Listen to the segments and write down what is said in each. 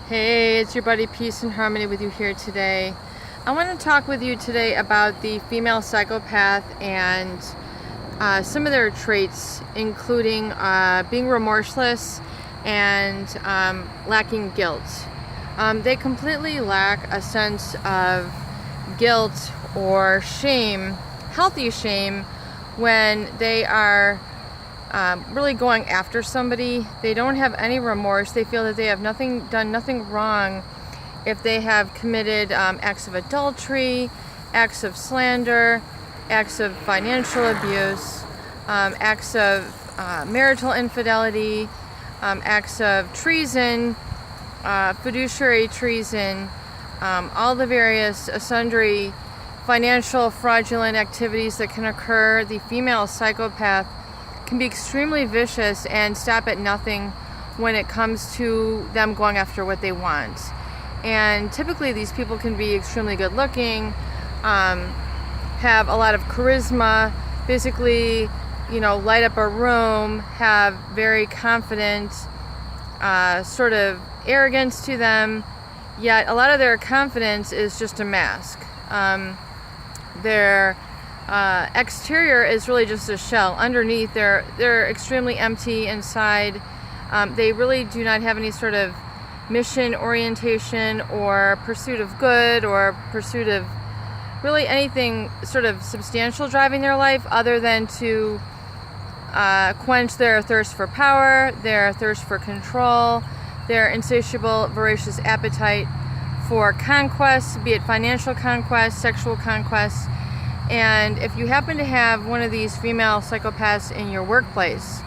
Hey, it's your buddy Peace and Harmony with you here today. I want to talk with you today about the female psychopath and some of their traits, including being remorseless and lacking guilt. They completely lack a sense of guilt or shame, healthy shame, when they are really going after somebody. They don't have any remorse. They feel that they have done nothing wrong if they have committed acts of adultery, acts of slander, acts of financial abuse, acts of marital infidelity, acts of treason, fiduciary treason, all the various sundry financial fraudulent activities that can occur. The female psychopath can be extremely vicious and stop at nothing when it comes to them going after what they want. And typically these people can be extremely good looking, have a lot of charisma, basically, light up a room, have very confident sort of arrogance to them, yet a lot of their confidence is just a mask. Their exterior is really just a shell. Underneath, they're extremely empty inside. They really do not have any sort of mission orientation or pursuit of good or pursuit of really anything sort of substantial driving their life, other than to quench their thirst for power, their thirst for control, their insatiable, voracious appetite for conquest, be it financial conquest, sexual conquest. And if you happen to have one of these female psychopaths in your workplace,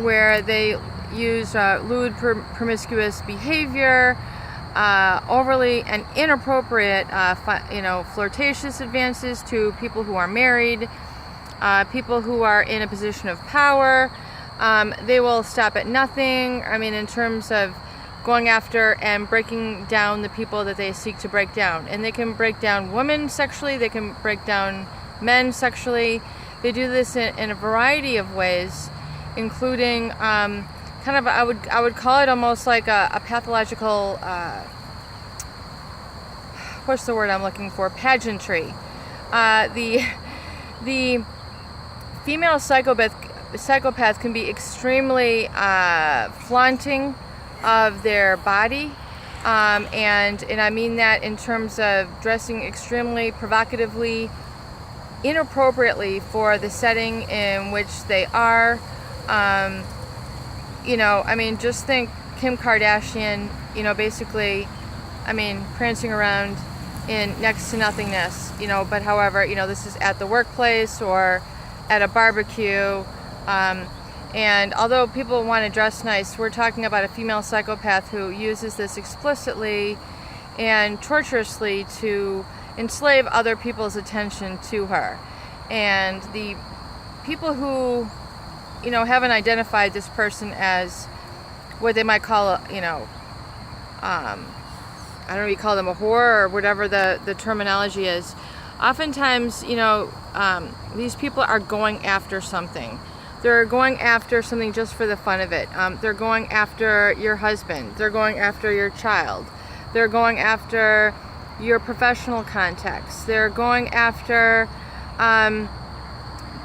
where they use lewd, promiscuous behavior, overly and inappropriate, flirtatious advances to people who are married, people who are in a position of power, they will stop at nothing. In terms of going after and breaking down the people that they seek to break down. And they can break down women sexually, they can break down men sexually. They do this in a variety of ways, including I would call it almost like a pathological, what's the word I'm looking for? Pageantry. The female psychopath can be extremely flaunting of their body, and I mean that in terms of dressing extremely provocatively, inappropriately for the setting in which they are. Just think Kim Kardashian, basically, prancing around in next to nothingness, but however, this is at the workplace or at a barbecue. And although people want to dress nice, we're talking about a female psychopath who uses this explicitly and torturously to enslave other people's attention to her. And the people who, haven't identified this person as what they might call I don't know, you call them a whore or whatever the terminology is. Oftentimes, these people are going after something. They're going after something just for the fun of it. They're going after your husband. They're going after your child. They're going after your professional contacts. They're going after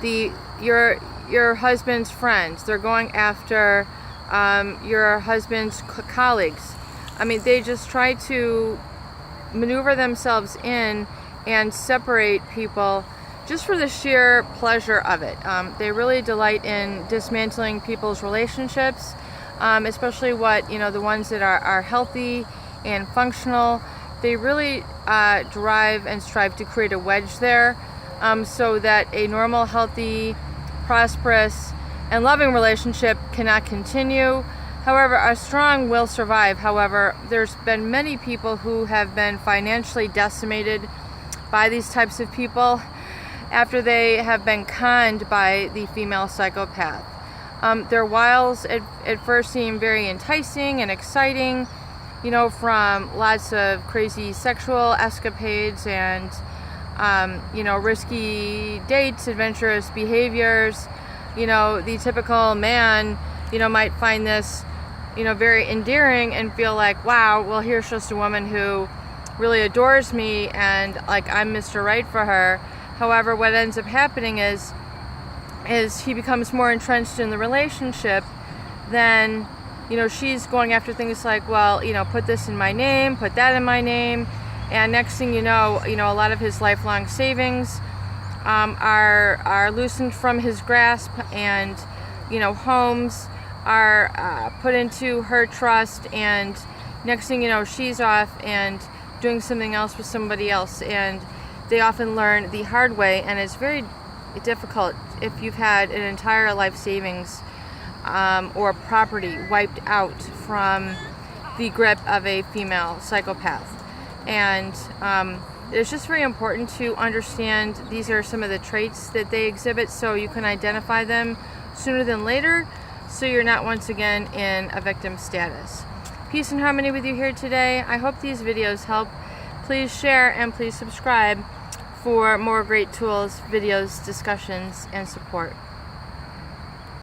your husband's friends. They're going after your husband's colleagues. They just try to maneuver themselves in and separate people just for the sheer pleasure of it. They really delight in dismantling people's relationships, especially the ones that are healthy and functional. They really drive and strive to create a wedge there, so that a normal, healthy, prosperous, and loving relationship cannot continue. However, a strong will survive. However, there's been many people who have been financially decimated by these types of people after they have been conned by the female psychopath. Their wiles at first seem very enticing and exciting, from lots of crazy sexual escapades and, risky dates, adventurous behaviors. The typical man, might find this very endearing and feel like, wow, well, here's just a woman who really adores me and like I'm Mr. Right for her. However, what ends up happening is he becomes more entrenched in the relationship. Then she's going after things like, well, put this in my name, put that in my name, and next thing you know, a lot of his lifelong savings are loosened from his grasp, and homes are put into her trust, and next thing you know, she's off and doing something else with somebody else, and they often learn the hard way, and it's very difficult if you've had an entire life savings or property wiped out from the grip of a female psychopath. And it's just very important to understand these are some of the traits that they exhibit, so you can identify them sooner than later, so you're not once again in a victim status. Peace and harmony with you here today. I hope these videos help. Please share and please subscribe for more great tools, videos, discussions, and support.